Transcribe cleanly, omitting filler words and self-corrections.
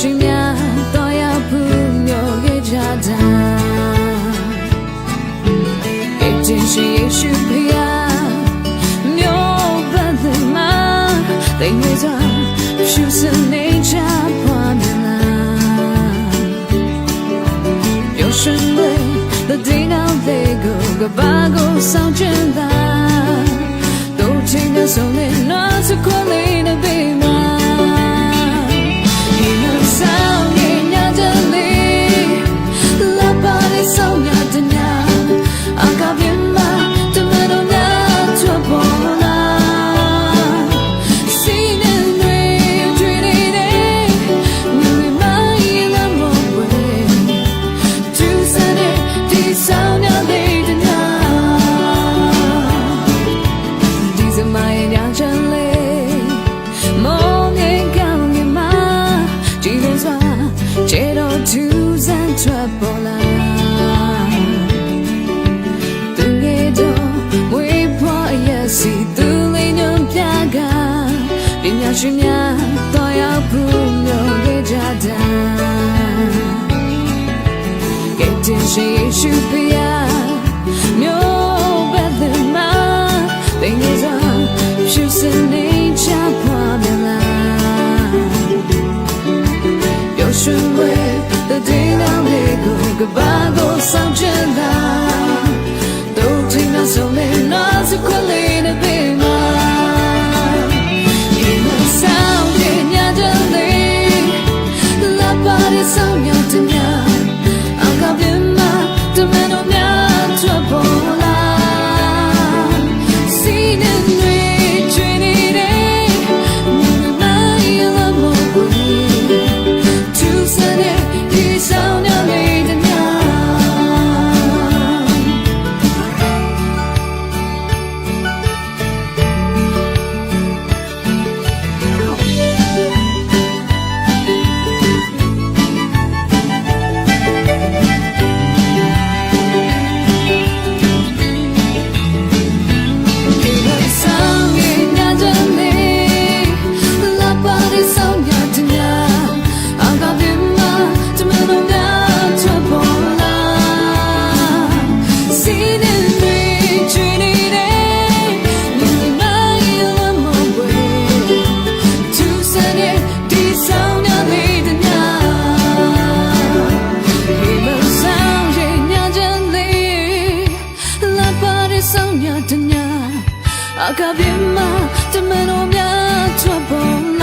ရှိများတော့ရဘူးမျိုးရဲ့ကြတာအချင်းရှိရှိပြမျိုးဘယ်မှာတိမ်နေစွာရှုစနေချပွားမြလာပျော်ရွှင်တဲ့ The day now they go ကဘာကိုဆောင်ချင်တာတို့ချင်းနဲ့ဆုံးနေနော်စခွလေးနဲ့ပေးမှာရှင်များတော့ရောက်ဘူးမျိုးရဲ့ကြတာကဲတင်ရှိရှိပြမျိုးဘယ်လိုမှတိမ်နေစွာရှုစနေချပွားမြလာပျော်ရွှင်ဝဲ The day now they go ကဘာကိုဆောင်ချင်တာတို့ချင်းနဲ့ဆုံးနေနော်စခွလေးနဲ့ပေးမှာI got been my the man on ya to